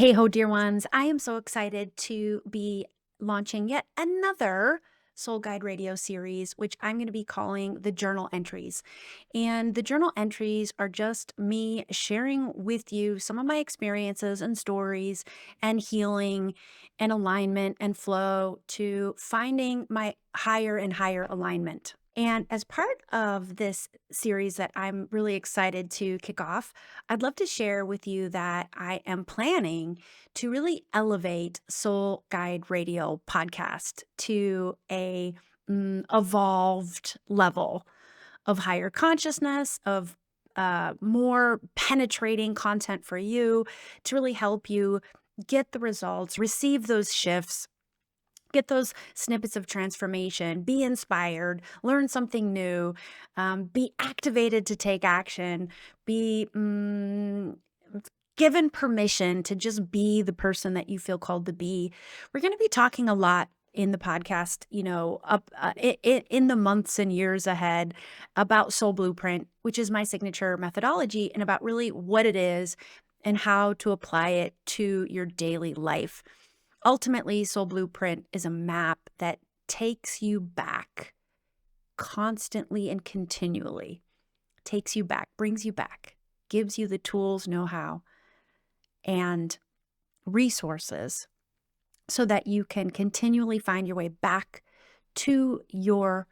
Hey ho, dear ones. I am so excited to be launching yet another Soul Guide radio series, which I'm going to be calling the Journal Entries. And the journal entries are just me sharing with you some of my experiences and stories and healing and alignment and flow to finding my higher and higher alignment. And as part of this series that I'm really excited to kick off, I'd love to share with you that I am planning to really elevate Soul Guide Radio podcast to a evolved level of higher consciousness, of more penetrating content for you to really help you get the results, receive those shifts, get those snippets of transformation, be inspired, learn something new, be activated to take action, be given permission to just be the person that you feel called to be. We're going to be talking a lot in the podcast, in the months and years ahead about Soul Blueprint, which is my signature methodology, and about really what it is and how to apply it to your daily life. Ultimately, Soul Blueprint is a map that takes you back constantly and continually, takes you back, brings you back, gives you the tools, know-how, and resources so that you can continually find your way back to your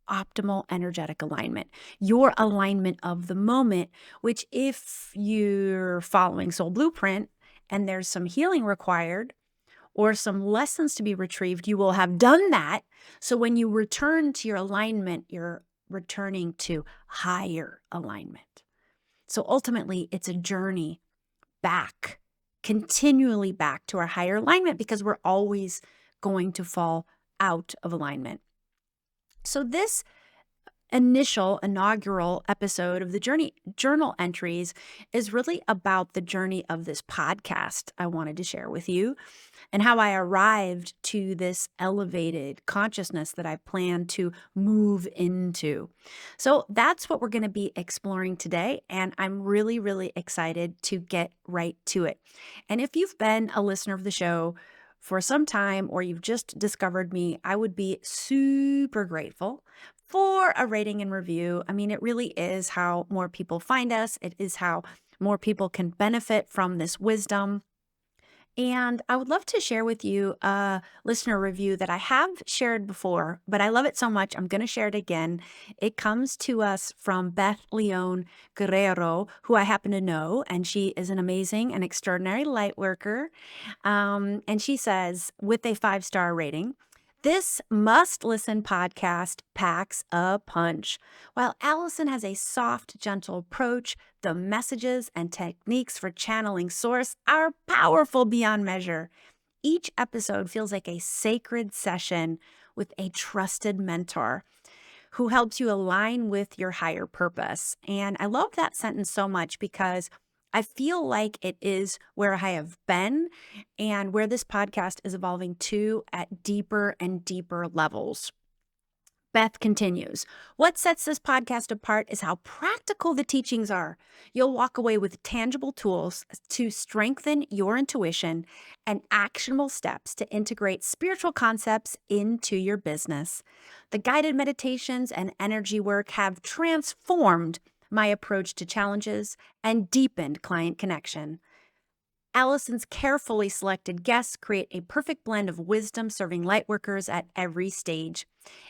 optimal energetic alignment, your alignment of the moment, which if you're following Soul Blueprint and there's some healing required, or some lessons to be retrieved, you will have done that. So when you return to your alignment, you're returning to higher alignment. So ultimately, it's a journey back, continually back to our higher alignment, because we're always going to fall out of alignment. So this inaugural episode of the journal entries is really about the journey of this podcast I wanted to share with you, and how I arrived to this elevated consciousness that I plan to move into. So that's what we're going to be exploring today. And I'm really, really excited to get right to it. And if you've been a listener of the show for some time, or you've just discovered me, I would be super grateful for a rating and review. I mean, it really is how more people find us. It is how more people can benefit from this wisdom. And I would love to share with you a listener review that I have shared before, but I love it so much, I'm going to share it again. It comes to us from Beth Leon Guerrero, who I happen to know, and she is an amazing and extraordinary light worker. And she says, with a 5-star rating, this must-listen podcast packs a punch. While Allison has a soft, gentle approach, the messages and techniques for channeling Source are powerful beyond measure. Each episode feels like a sacred session with a trusted mentor who helps you align with your higher purpose. And I love that sentence so much because I feel like it is where I have been and where this podcast is evolving to at deeper and deeper levels. Beth continues, what sets this podcast apart is how practical the teachings are. You'll walk away with tangible tools to strengthen your intuition and actionable steps to integrate spiritual concepts into your business. The guided meditations and energy work have transformed my approach to challenges and deepened client connection. Allison's carefully selected guests create a perfect blend of wisdom serving lightworkers at every stage.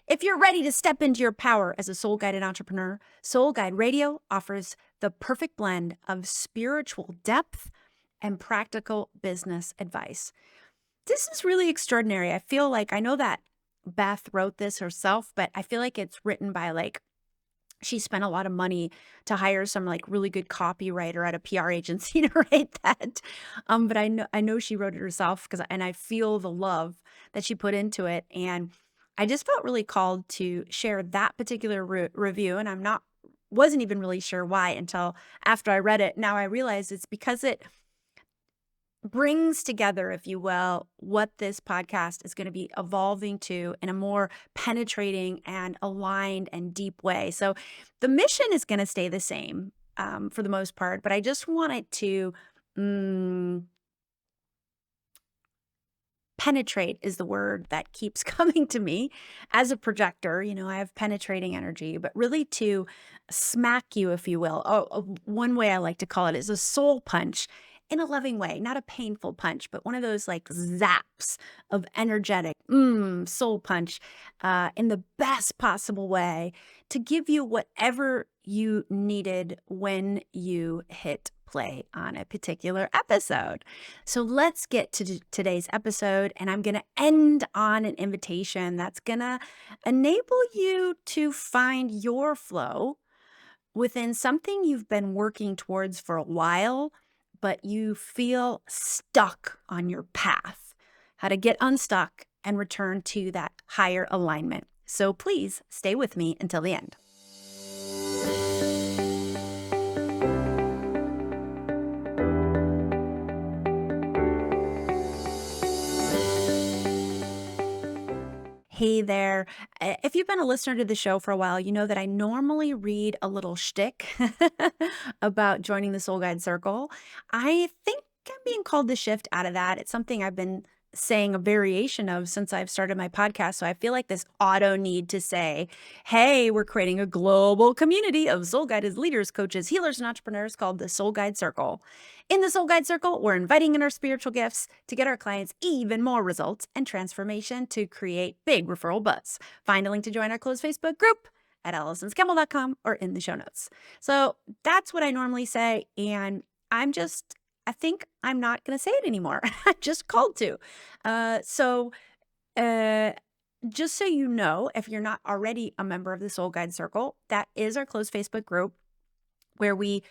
If you're ready to step into your power as a soul-guided entrepreneur, Soul Guide Radio offers the perfect blend of spiritual depth and practical business advice. This is really extraordinary. I feel like, I know that Beth wrote this herself, but I feel like it's written by she spent a lot of money to hire some really good copywriter at a PR agency to write that. But I know she wrote it herself and I feel the love that she put into it. And I just felt really called to share that particular review. And wasn't even really sure why until after I read it. Now I realize it's because it brings together, if you will, what this podcast is going to be evolving to in a more penetrating and aligned and deep way. So the mission is going to stay the same for the most part, but I just wanted to penetrate is the word that keeps coming to me as a projector. I have penetrating energy, but really to smack you, if you will. One way I like to call it is a soul punch in a loving way, not a painful punch, but one of those like zaps of energetic, soul punch in the best possible way to give you whatever you needed when you hit play on a particular episode. So let's get to today's episode, and I'm going to end on an invitation that's going to enable you to find your flow within something you've been working towards for a while, but you feel stuck on your path. How to get unstuck and return to that higher alignment. So please stay with me until the end. Hey there. If you've been a listener to the show for a while, you know that I normally read a little shtick about joining the Soul Guide Circle. I think I'm being called to shift out of that. It's something I've been saying a variation of since I've started my podcast. So I feel like this auto need to say, hey, we're creating a global community of soul guided leaders, coaches, healers, and entrepreneurs called the Soul Guide Circle. In the Soul Guide Circle, we're inviting in our spiritual gifts to get our clients even more results and transformation to create big referral buzz. Find a link to join our closed Facebook group at AllisonScammell.com or in the show notes. So that's what I normally say. And I think I'm not going to say it anymore. I'm just called to. So just so you know, if you're not already a member of the Soul Guide Circle, that is our closed Facebook group where we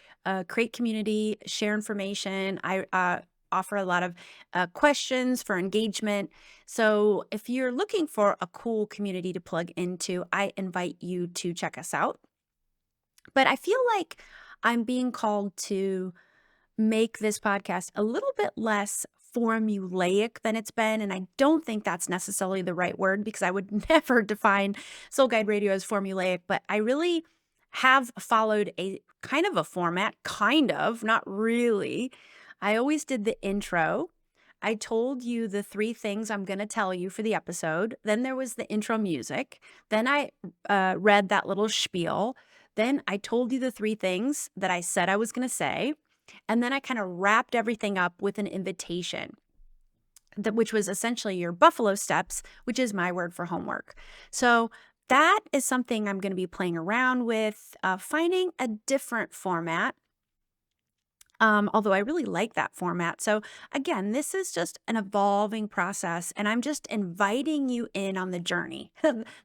create community, share information. I offer a lot of questions for engagement. So if you're looking for a cool community to plug into, I invite you to check us out. But I feel like I'm being called to make this podcast a little bit less formulaic than it's been. And I don't think that's necessarily the right word because I would never define Soul Guide Radio as formulaic, but I really have followed a kind of a format, not really. I always did the intro. I told you the 3 things I'm going to tell you for the episode. Then there was the intro music. Then I read that little spiel. Then I told you the 3 things that I said I was going to say. And then I kind of wrapped everything up with an invitation, which was essentially your buffalo steps, which is my word for homework. So that is something I'm going to be playing around with, finding a different format. Although I really like that format. So again, this is just an evolving process, and I'm just inviting you in on the journey.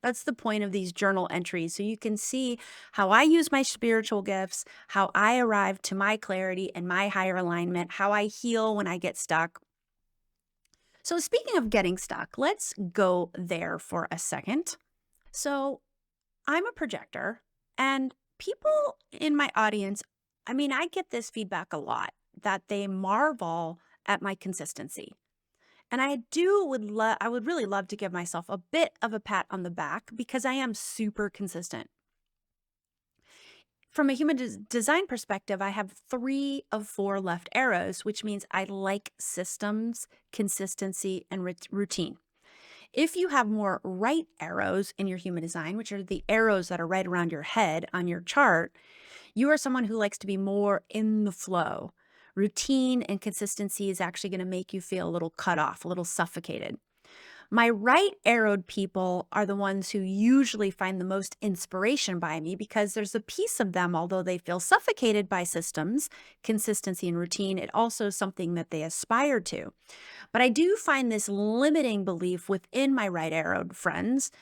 That's the point of these journal entries. So you can see how I use my spiritual gifts, how I arrive to my clarity and my higher alignment, how I heal when I get stuck. So speaking of getting stuck, let's go there for a second. So I'm a projector, and people in my audience, I get this feedback a lot that they marvel at my consistency. And I would really love to give myself a bit of a pat on the back because I am super consistent. From a human design perspective, I have 3 of 4 left arrows, which means I like systems, consistency, and routine. If you have more right arrows in your human design, which are the arrows that are right around your head on your chart, you are someone who likes to be more in the flow. Routine and consistency is actually going to make you feel a little cut off, a little suffocated. My right arrowed people are the ones who usually find the most inspiration by me because there's a piece of them, although they feel suffocated by systems, consistency, and routine, it also is something that they aspire to. But I do find this limiting belief within my right arrowed friends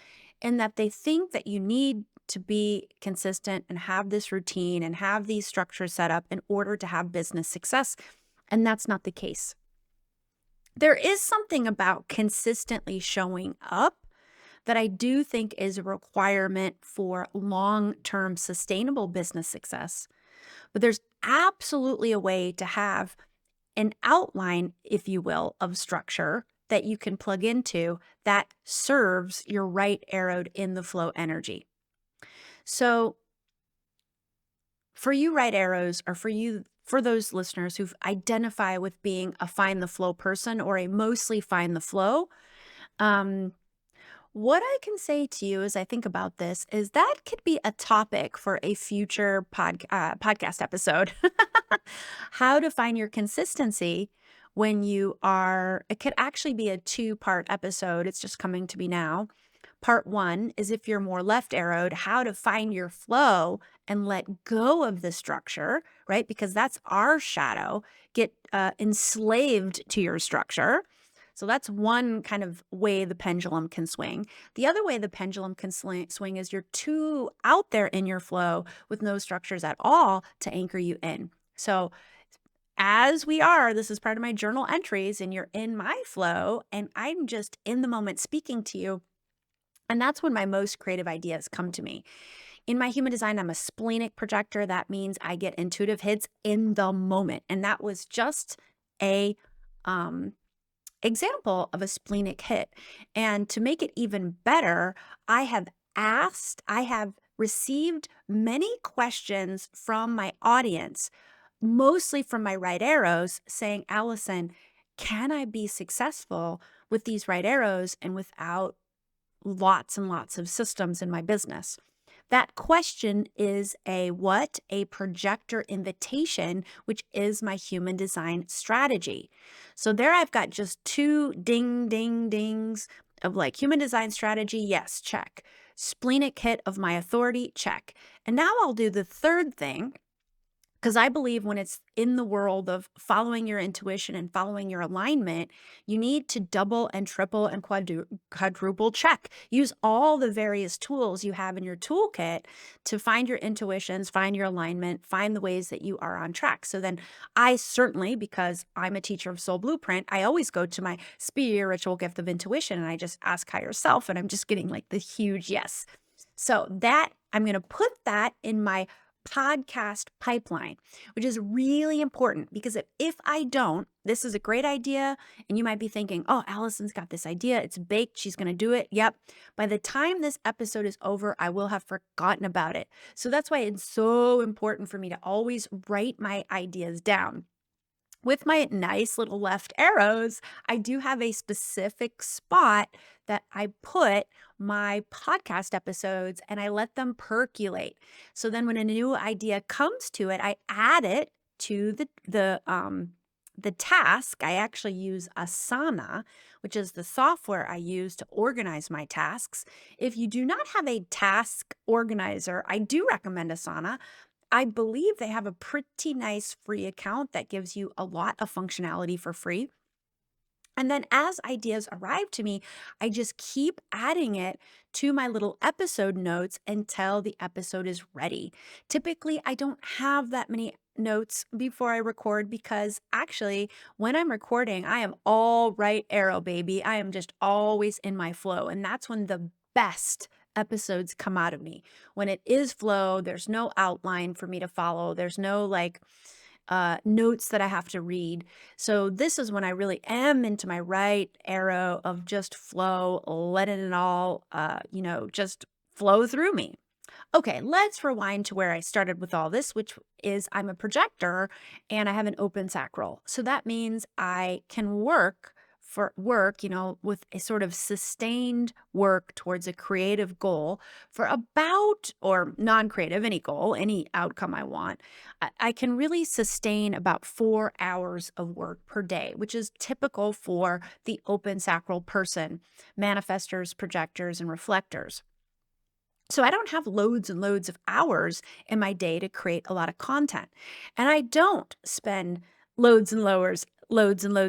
in that they think that you need to be consistent and have this routine and have these structures set up in order to have business success. And that's not the case. There is something about consistently showing up that I do think is a requirement for long-term sustainable business success. But there's absolutely a way to have an outline, if you will, of structure that you can plug into that serves your right arrowed in the flow energy. So for you right arrows, or for you for those listeners who identify with being a find the flow person or a mostly find the flow, um, what I can say to you as I think about this is that could be a topic for a future podcast episode. How to find your consistency when you are, it could actually be a two-part episode. It's just coming to me now. Part one is if you're more left arrowed, how to find your flow and let go of the structure, right? Because that's our shadow. Get enslaved to your structure. So that's one kind of way the pendulum can swing. The other way the pendulum can swing is you're too out there in your flow with no structures at all to anchor you in. So as we are, this is part of my journal entries, and you're in my flow, and I'm just in the moment speaking to you. And that's when my most creative ideas come to me. In my human design, I'm a splenic projector. That means I get intuitive hits in the moment. And that was just a example of a splenic hit. And to make it even better, I have received many questions from my audience, mostly from my right arrows, saying, Allison, can I be successful with these right arrows and without lots and lots of systems in my business? That question is a what? A projector invitation, which is my human design strategy. So there I've got just two ding, ding, dings of like human design strategy. Yes, check. Splenic hit of my authority, check. And now I'll do the third thing, because I believe when it's in the world of following your intuition and following your alignment, you need to double and triple and quadruple check. Use all the various tools you have in your toolkit to find your intuitions, find your alignment, find the ways that you are on track. So then I certainly, because I'm a teacher of Soul Blueprint, I always go to my spiritual gift of intuition and I just ask higher self, and I'm just getting like the huge yes. So that I'm going to put that in my podcast pipeline, which is really important, because if I don't, this is a great idea. And you might be thinking, oh, Allison's got this idea. It's baked. She's going to do it. Yep. By the time this episode is over, I will have forgotten about it. So that's why it's so important for me to always write my ideas down. With my nice little left arrows, I do have a specific spot that I put my podcast episodes, and I let them percolate. So then when a new idea comes to it, I add it to the task. I actually use Asana, which is the software I use to organize my tasks. If you do not have a task organizer, I do recommend Asana. I believe they have a pretty nice free account that gives you a lot of functionality for free. And then as ideas arrive to me, I just keep adding it to my little episode notes until the episode is ready. Typically, I don't have that many notes before I record, because actually, when I'm recording, I am all right arrow, baby. I am just always in my flow. And that's when the best episodes come out of me. When it is flow, there's no outline for me to follow. There's no like notes that I have to read. So this is when I really am into my right arrow of just flow, letting it all, just flow through me. Okay, let's rewind to where I started with all this, which is I'm a projector and I have an open sacral. So that means I can work with a sort of sustained work towards a creative goal for about, or non-creative, any goal, any outcome I want. I can really sustain about 4 hours of work per day, which is typical for the open sacral person, manifestors, projectors, and reflectors. So I don't have loads and loads of hours in my day to create a lot of content. And I don't spend loads and loads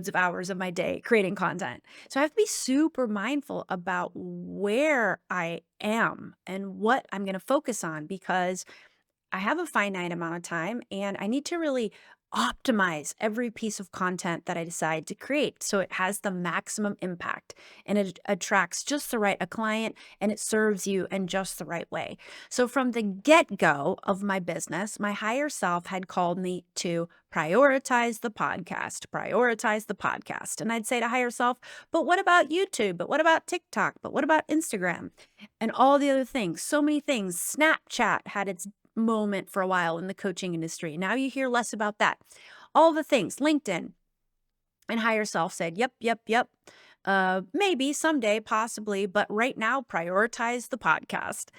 of hours of my day creating content. So I have to be super mindful about where I am and what I'm going to focus on, because I have a finite amount of time and I need to really optimize every piece of content that I decide to create so it has the maximum impact and it attracts just the right a client and it serves you in just the right way. So from the get-go of my business, my higher self had called me to prioritize the podcast. And I'd say to higher self, but what about YouTube? But what about TikTok? But what about Instagram? And all the other things, so many things. Snapchat had its moment for a while in the coaching industry. Now you hear less about that. All the things, LinkedIn and Higher Self said, yep, yep, yep. Maybe someday, possibly, but right now, prioritize the podcast.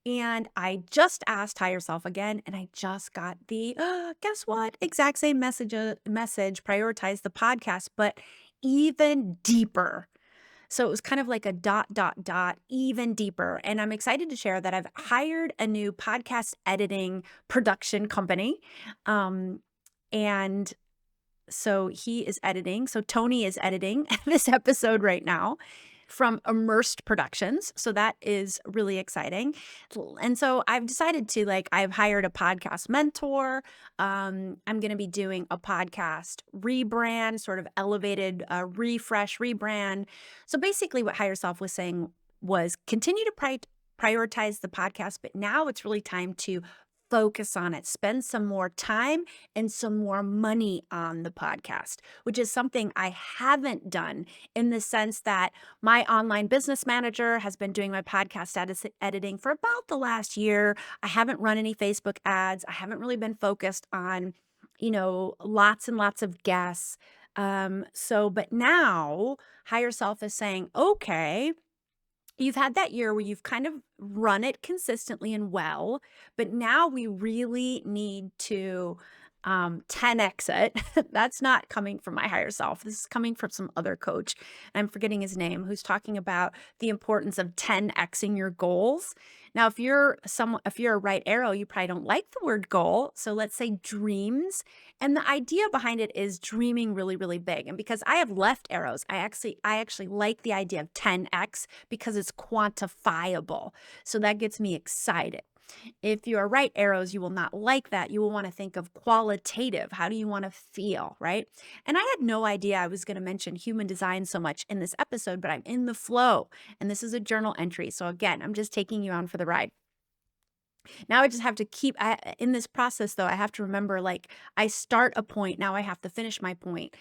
And I just asked Higher Self again, and I just got the guess what? Exact same message, prioritize the podcast, but even deeper. So it was kind of like a dot, dot, dot, even deeper. And I'm excited to share that I've hired a new podcast editing production company. And so he is editing. So Tony is editing this episode right now from Immersed Productions. So that is really exciting. And so I've decided to I've hired a podcast mentor. I'm going to be doing a podcast rebrand, sort of elevated refresh, rebrand. So basically what Higher Self was saying was continue to prioritize the podcast, but now it's really time to focus on it, spend some more time and some more money on the podcast, which is something I haven't done in the sense that my online business manager has been doing my podcast editing for about the last year. I haven't run any Facebook ads. I haven't really been focused on, lots and lots of guests. But now Higher Self is saying, okay, you've had that year where you've kind of run it consistently and well, but now we really need to 10x it. That's not coming from my higher self. This is coming from some other coach. I'm forgetting his name, who's talking about the importance of 10xing your goals. Now, if you're a right arrow, you probably don't like the word goal. So let's say dreams. And the idea behind it is dreaming really, really big. And because I have left arrows, I actually like the idea of 10x because it's quantifiable. So that gets me excited. If you are right arrows, you will not like that. You will want to think of qualitative. How do you want to feel, right? And I had no idea I was going to mention human design so much in this episode, but I'm in the flow. And this is a journal entry. So again, I'm just taking you on for the ride. Now I just have to in this process though, I have to remember I start a point, now I have to finish my point.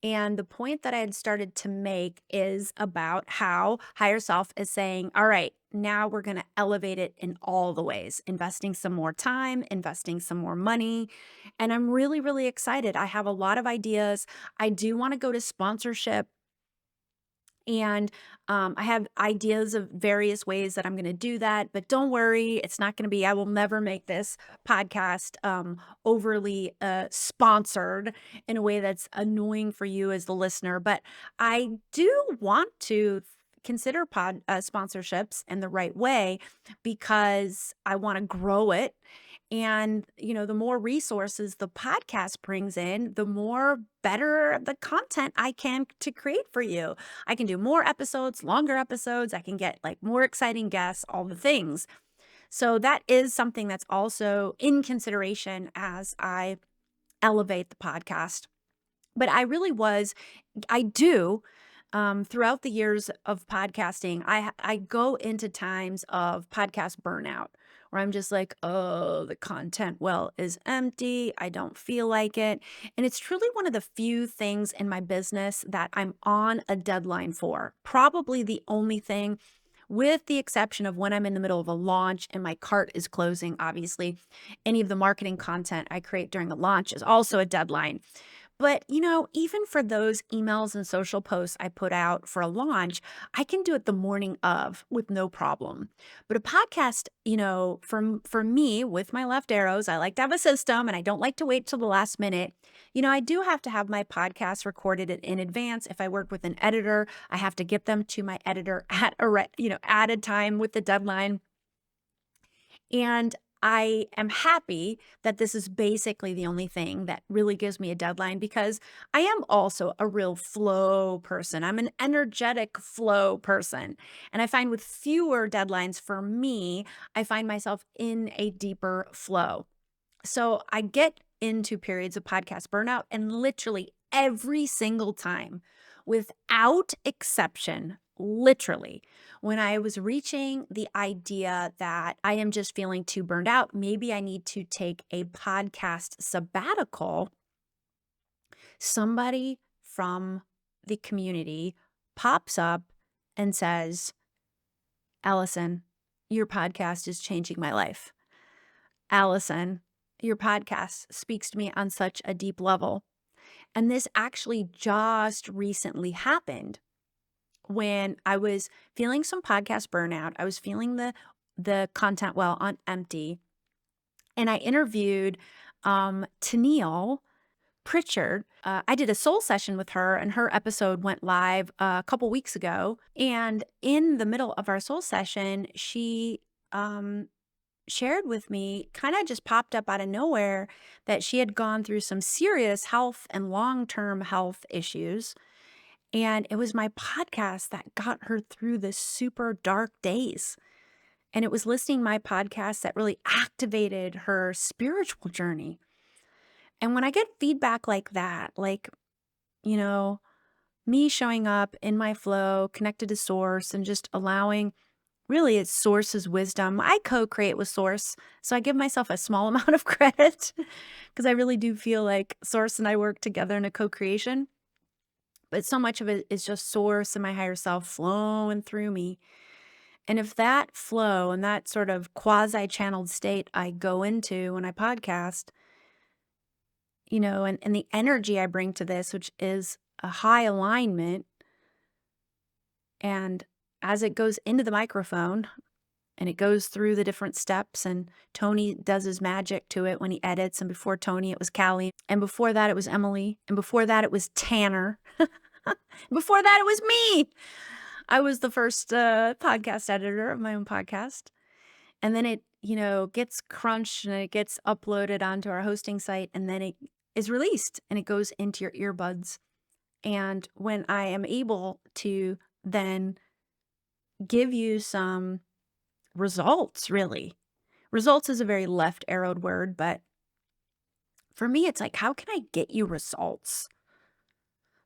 And the point that I had started to make is about how higher self is saying, all right, now we're going to elevate it in all the ways, investing some more time, investing some more money. And I'm really, really excited. I have a lot of ideas. I do want to go to sponsorship. And I have ideas of various ways that I'm going to do that. But don't worry, it's not going to be, I will never make this podcast overly sponsored in a way that's annoying for you as the listener. But I do want to consider sponsorships in the right way because I want to grow it. And, the more resources the podcast brings in, the more better the content I can to create for you. I can do more episodes, longer episodes. I can get more exciting guests, all the things. So that is something that's also in consideration as I elevate the podcast. But I do, throughout the years of podcasting, I go into times of podcast burnout where I'm just like, oh, the content well is empty. I don't feel like it. And it's truly one of the few things in my business that I'm on a deadline for. Probably the only thing, with the exception of when I'm in the middle of a launch and my cart is closing. Obviously, any of the marketing content I create during a launch is also a deadline. But, even for those emails and social posts I put out for a launch, I can do it the morning of with no problem. But a podcast, for me with my left arrows, I like to have a system and I don't like to wait till the last minute. I do have to have my podcast recorded in advance. If I work with an editor, I have to get them to my editor at a time with the deadline. And I am happy that this is basically the only thing that really gives me a deadline because I am also a real flow person. I'm an energetic flow person. And I find with fewer deadlines for me, I find myself in a deeper flow. So I get into periods of podcast burnout, and literally every single time, without exception, literally, when I was reaching the idea that I am just feeling too burned out, maybe I need to take a podcast sabbatical, somebody from the community pops up and says, Allison, your podcast is changing my life. Allison, your podcast speaks to me on such a deep level. And this actually just recently happened when I was feeling some podcast burnout. I was feeling the content well on empty. And I interviewed Tennille Pritchard. I did a soul session with her, and her episode went live a couple weeks ago. And in the middle of our soul session, she shared with me, kind of just popped up out of nowhere, that she had gone through some serious health and long-term health issues. And it was my podcast that got her through the super dark days. And it was listening to my podcast that really activated her spiritual journey. And when I get feedback like that, like, you know, me showing up in my flow, connected to source, and just allowing really it's source's wisdom. I co-create with source, so I give myself a small amount of credit because I really do feel like source and I work together in a co-creation. But so much of it is just source and my higher self flowing through me. And if that flow and that sort of quasi-channeled state I go into when I podcast, and the energy I bring to this, which is a high alignment, and as it goes into the microphone and it goes through the different steps, and Tony does his magic to it when he edits, and before Tony it was Callie, and before that it was Emily, and before that it was Tanner. Before that it was me. I was the first podcast editor of my own podcast. And then it, gets crunched and it gets uploaded onto our hosting site, and then it is released and it goes into your earbuds. And when I am able to then give you some results, really, results is a very left arrowed word, but for me, it's like, how can I get you results?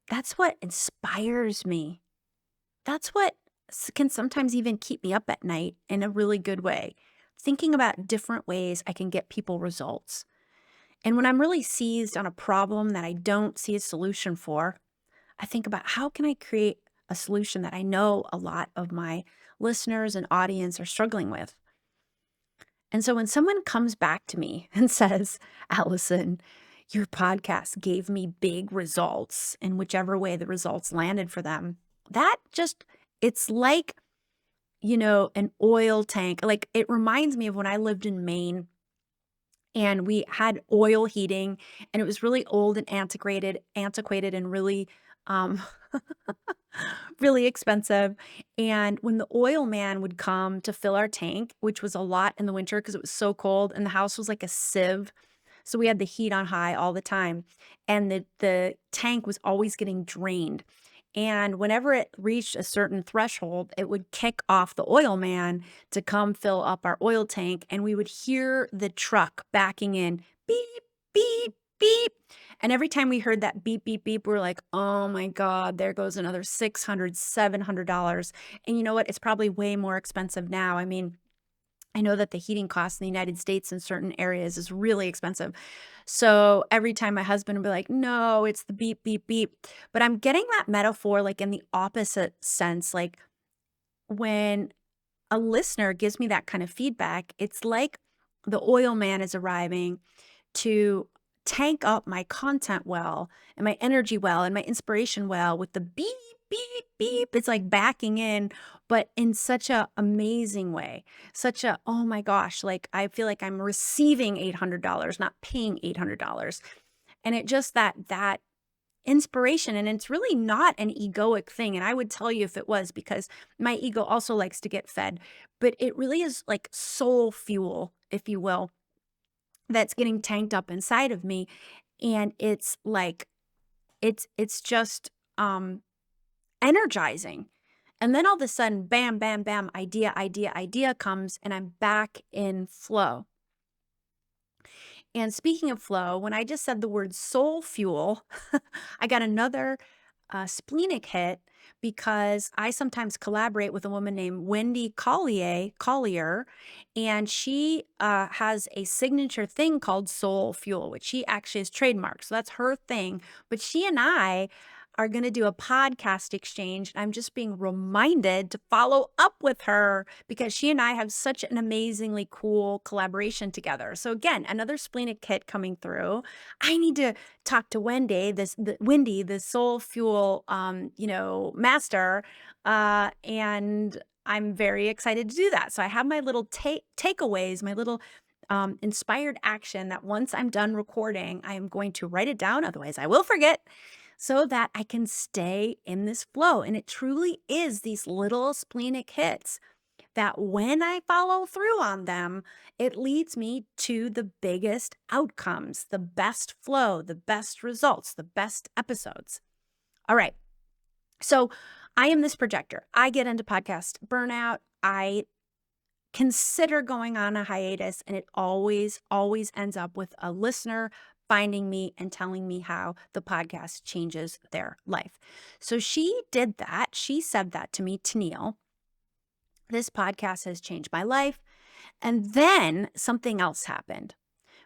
That's what inspires me. That's what can sometimes even keep me up at night in a really good way, thinking about different ways I can get people results. And when I'm really seized on a problem that I don't see a solution for, I think about how can I create a solution that I know a lot of my listeners and audience are struggling with. And so when someone comes back to me and says, Allison, your podcast gave me big results in whichever way the results landed for them, that just, it's like, an oil tank. Like it reminds me of when I lived in Maine and we had oil heating, and it was really old and antiquated and really um really expensive. And when the oil man would come to fill our tank, which was a lot in the winter because it was so cold and the house was like a sieve, so we had the heat on high all the time, and the tank was always getting drained. And whenever it reached a certain threshold, it would kick off the oil man to come fill up our oil tank, and we would hear the truck backing in, beep, beep, beep. And every time we heard that beep, beep, beep, we're like, oh my God, there goes another $600, $700. And you know what? It's probably way more expensive now. I mean, I know that the heating costs in the United States in certain areas is really expensive. So every time my husband would be like, no, it's the beep, beep, beep. But I'm getting that metaphor like in the opposite sense. Like when a listener gives me that kind of feedback, it's like the oil man is arriving to tank up my content well and my energy well and my inspiration well with the beep, beep, beep. It's like backing in, but in such a amazing way. Such a, oh my gosh, like I feel like I'm receiving $800, not paying $800. And it just that inspiration, and it's really not an egoic thing. And I would tell you if it was, because my ego also likes to get fed, but it really is like soul fuel, if you will, that's getting tanked up inside of me. And it's like it's just energizing. And then all of a sudden, bam, bam, bam, idea comes, and I'm back in flow. And speaking of flow, when I just said the word soul fuel, I got another splenic hit, because I sometimes collaborate with a woman named Wendy Collier, and she has a signature thing called soul fuel, which she actually has trademarked. So that's her thing. But she and I are going to do a podcast exchange. I'm just being reminded to follow up with her because she and I have such an amazingly cool collaboration together. So again, another splenic hit coming through. I need to talk to Wendy, the soul fuel, master, and I'm very excited to do that. So I have my little takeaways, my little inspired action that once I'm done recording, I am going to write it down. Otherwise, I will forget, so that I can stay in this flow. And it truly is these little splenic hits that when I follow through on them, it leads me to the biggest outcomes, the best flow, the best results, the best episodes. All right. So I am this projector. I get into podcast burnout. I consider going on a hiatus, and it always, always ends up with a listener finding me and telling me how the podcast changes their life. So she did that. She said that to me, Tennille. This podcast has changed my life. And then something else happened.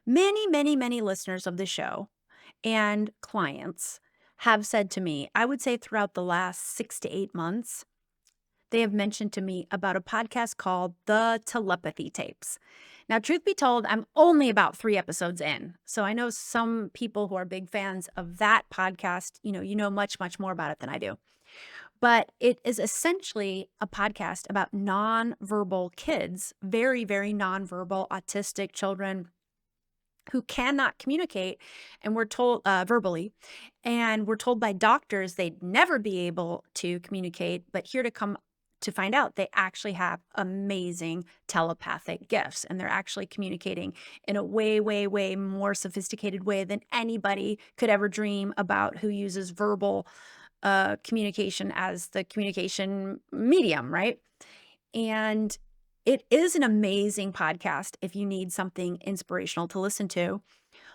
Many, many, many listeners of the show and clients have said to me, I would say throughout the last 6 to 8 months, they have mentioned to me about a podcast called the Telepathy Tapes. Now, truth be told, I'm only about 3 episodes in. So I know some people who are big fans of that podcast, you know much, much more about it than I do. But it is essentially a podcast about nonverbal kids, very, very nonverbal autistic children who cannot communicate, and we're told verbally, and we're told by doctors they'd never be able to communicate, but here to come to find out they actually have amazing telepathic gifts, and they're actually communicating in a way, way, way more sophisticated way than anybody could ever dream about who uses verbal communication as the communication medium, right? And it is an amazing podcast if you need something inspirational to listen to.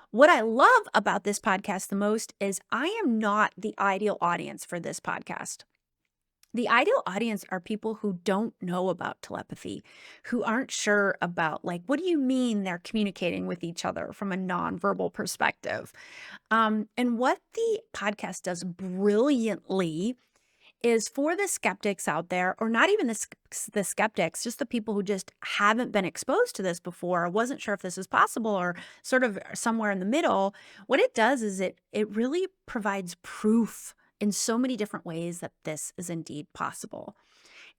What I love about this podcast the most is I am not the ideal audience for this podcast. The ideal audience are people who don't know about telepathy, who aren't sure about, like, what do you mean they're communicating with each other from a nonverbal perspective? And what the podcast does brilliantly is for the skeptics out there, or not even the skeptics, just the people who just haven't been exposed to this before, or wasn't sure if this is possible, or sort of somewhere in the middle. What it does is it really provides proof in so many different ways that this is indeed possible.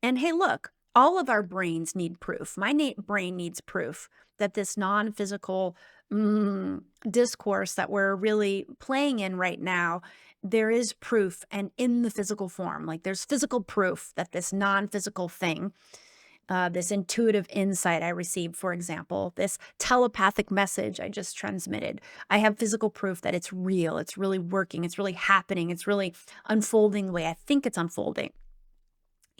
And hey, look, all of our brains need proof. My brain needs proof that this non-physical discourse that we're really playing in right now, there is proof, and in the physical form. Like, there's physical proof that this non-physical thing, this intuitive insight I received, for example, this telepathic message I just transmitted, I have physical proof that it's real, it's really working, it's really happening, it's really unfolding the way I think it's unfolding.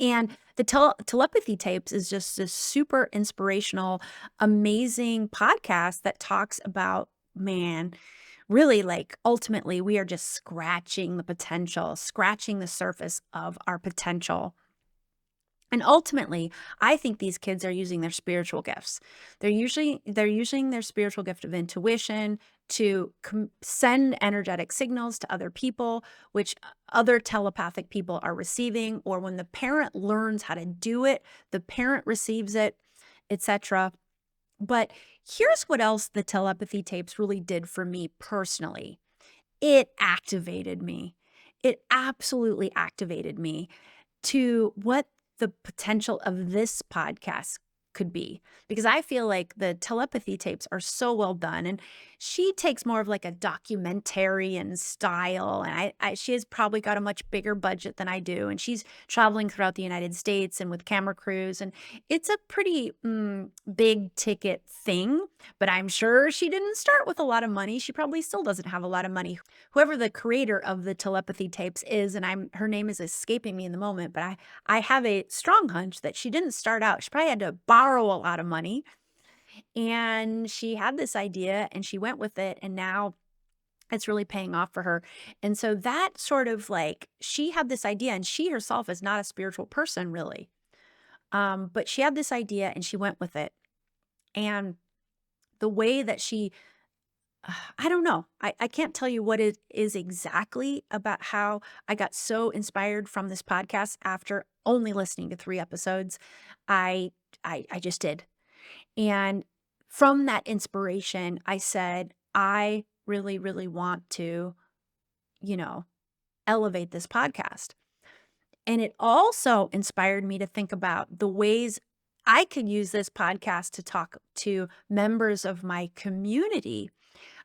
And the Telepathy Tapes is just this super inspirational, amazing podcast that talks about, man, really, like, ultimately, we are just scratching the potential, scratching the surface of our potential. And ultimately, I think these kids are using their spiritual gifts. They're using their spiritual gift of intuition to send energetic signals to other people, which other telepathic people are receiving. Or when the parent learns how to do it, the parent receives it, etc. But here's what else the Telepathy Tapes really did for me personally. It activated me. It absolutely activated me to what the potential of this podcast could be, because I feel like the Telepathy Tapes are so well done, and she takes more of like a documentarian style, and she has probably got a much bigger budget than I do, and she's traveling throughout the United States and with camera crews, and it's a pretty big ticket thing. But I'm sure she didn't start with a lot of money. She probably still doesn't have a lot of money. Whoever the creator of the Telepathy Tapes is, and her name is escaping me in the moment, but I have a strong hunch that she didn't start out. She probably had to borrow a lot of money, and she had this idea and she went with it, and now it's really paying off for her. And so that sort of, like, she had this idea, and she herself is not a spiritual person really. But she had this idea and she went with it. And the way that she I don't know. I can't tell you what it is exactly about how I got so inspired from this podcast after only listening to 3 episodes. I I just did. And from that inspiration, I said, I really, really want to, you know, elevate this podcast. And it also inspired me to think about the ways I could use this podcast to talk to members of my community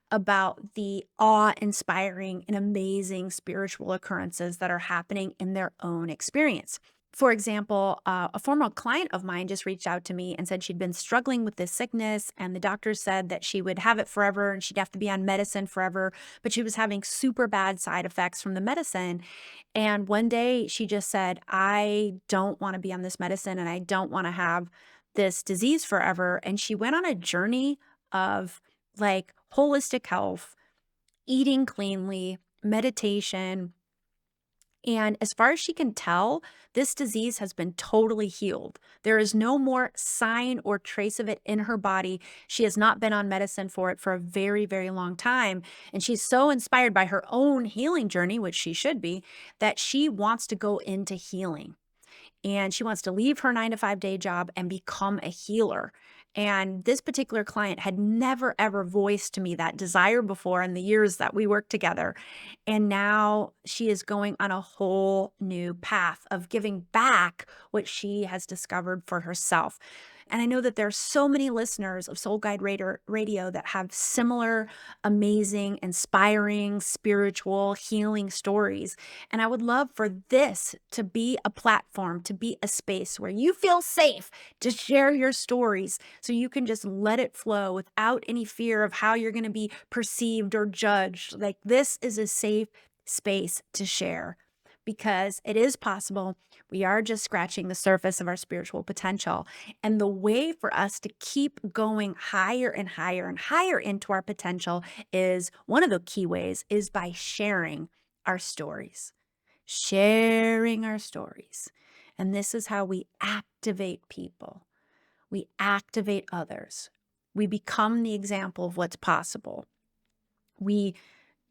about the awe-inspiring and amazing spiritual occurrences that are happening in their own experience. For example, a former client of mine just reached out to me and said she'd been struggling with this sickness, and the doctor said that she would have it forever and she'd have to be on medicine forever, but she was having super bad side effects from the medicine. And one day she just said, I don't want to be on this medicine and I don't want to have this disease forever. And she went on a journey of like holistic health, eating cleanly, meditation. And as far as she can tell, this disease has been totally healed. There is no more sign or trace of it in her body. She has not been on medicine for it for a very, very long time. And she's so inspired by her own healing journey, which she should be, that she wants to go into healing and she wants to leave her 9 to 5 day job and become a healer. And this particular client had never, ever voiced to me that desire before in the years that we worked together. And now she is going on a whole new path of giving back what she has discovered for herself. And I know that there are so many listeners of Soul Guide Radio that have similar, amazing, inspiring, spiritual, healing stories. And I would love for this to be a platform, to be a space where you feel safe to share your stories so you can just let it flow without any fear of how you're going to be perceived or judged. Like, this is a safe space to share because it is possible. We are just scratching the surface of our spiritual potential. And the way for us to keep going higher and higher and higher into our potential is one of the key ways is by sharing our stories. Sharing our stories. And this is how we activate people. We activate others. We become the example of what's possible. We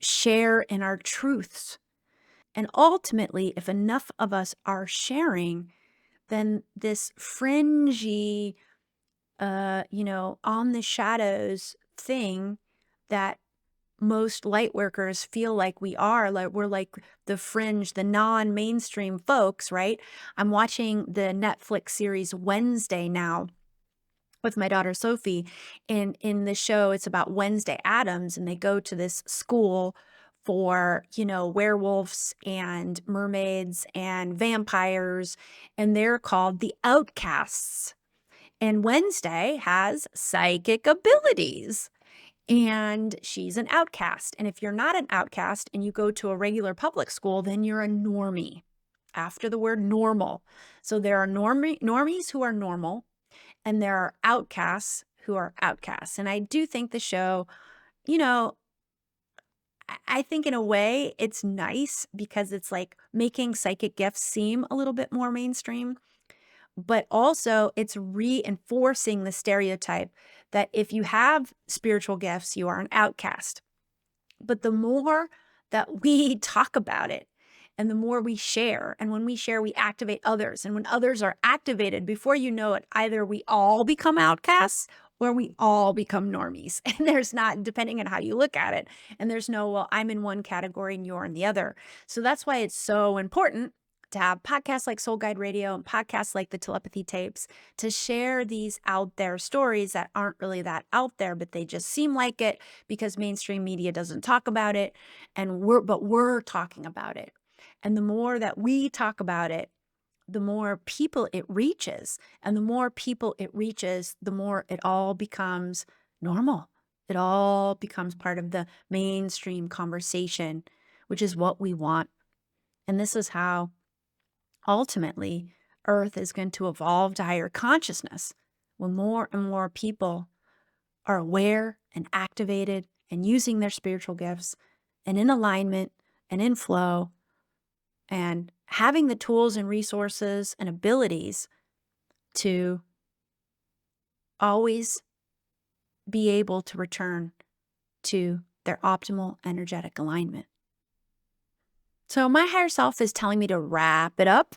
share in our truths. And ultimately, if enough of us are sharing, then this fringy, on the shadows thing that most light workers feel like we are, like we're like the fringe, the non-mainstream folks, right? I'm watching the Netflix series Wednesday now with my daughter Sophie. And in the show, it's about Wednesday Addams, and they go to this school for, werewolves and mermaids and vampires, and they're called the outcasts. And Wednesday has psychic abilities. And she's an outcast. And if you're not an outcast and you go to a regular public school, then you're a normie after the word normal. So there are normies who are normal, and there are outcasts who are outcasts. And I do think the show, you know, I think in a way it's nice because it's like making psychic gifts seem a little bit more mainstream, but also it's reinforcing the stereotype that if you have spiritual gifts, you are an outcast. But the more that we talk about it and the more we share, and when we share, we activate others. And when others are activated, before you know it, either we all become outcasts or we all become normies. And there's not, depending on how you look at it, and there's no, well, I'm in one category and you're in the other. So that's why it's so important to have podcasts like Soul Guide Radio and podcasts like the Telepathy tapes to share these out there stories that aren't really that out there, but they just seem like it because mainstream media doesn't talk about it. And we're talking about it. And the more that we talk about it, the more people it reaches. And the more people it reaches, the more it all becomes normal. It all becomes part of the mainstream conversation, which is what we want. And this is how ultimately Earth is going to evolve to higher consciousness when more and more people are aware and activated and using their spiritual gifts and in alignment and in flow and having the tools and resources and abilities to always be able to return to their optimal energetic alignment. So, my higher self is telling me to wrap it up.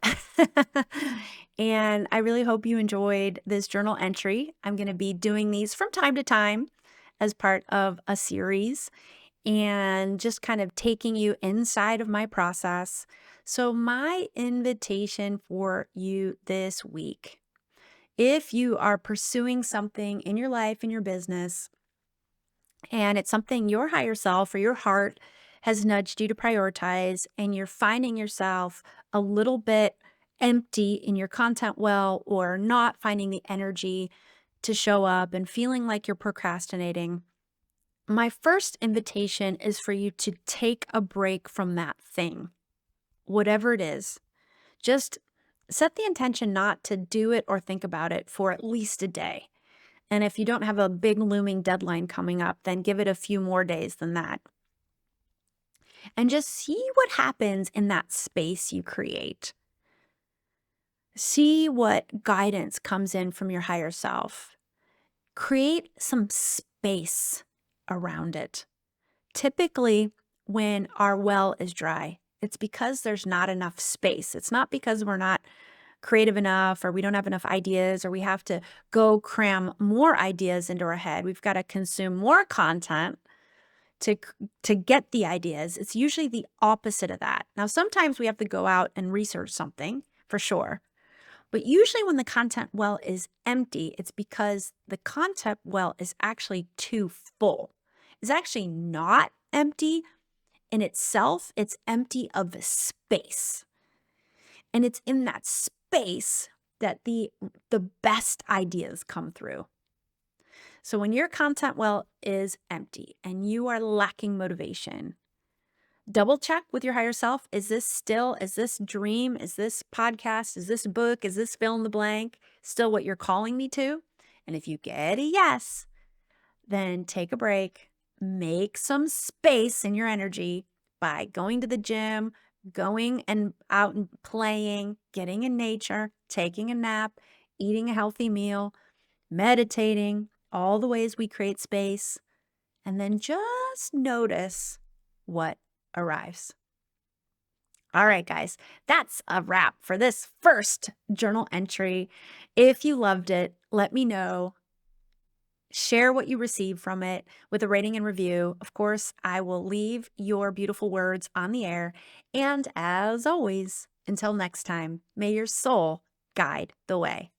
And I really hope you enjoyed this journal entry. I'm going to be doing these from time to time as part of a series and just kind of taking you inside of my process. So, my invitation for you this week, if you are pursuing something in your life, in your business, and it's something your higher self or your heart has nudged you to prioritize, and you're finding yourself a little bit empty in your content well, or not finding the energy to show up and feeling like you're procrastinating, my first invitation is for you to take a break from that thing, whatever it is. Just set the intention not to do it or think about it for at least a day. And if you don't have a big looming deadline coming up, then give it a few more days than that. And just see what happens in that space you create. See what guidance comes in from your higher self. Create some space around it. Typically, when our well is dry, it's because there's not enough space. It's not because we're not creative enough or we don't have enough ideas or we have to go cram more ideas into our head. We've got to consume more content to get the ideas. It's usually the opposite of that. Now, sometimes we have to go out and research something for sure. But usually when the content well is empty, it's because the content well is actually too full. It's actually not empty in itself. It's empty of space. And it's in that space that the best ideas come through. So when your content well is empty and you are lacking motivation, double check with your higher self. Is this dream, is this podcast, is this book, is this fill in the blank still what you're calling me to? And if you get a yes, then take a break, make some space in your energy by going to the gym, going and out and playing, getting in nature, taking a nap, eating a healthy meal, meditating, all the ways we create space, and then just notice what arrives. All right, guys, that's a wrap for this first journal entry. If you loved it, let me know. Share what you received from it with a rating and review. Of course, I will leave your beautiful words on the air. And as always, until next time, may your soul guide the way.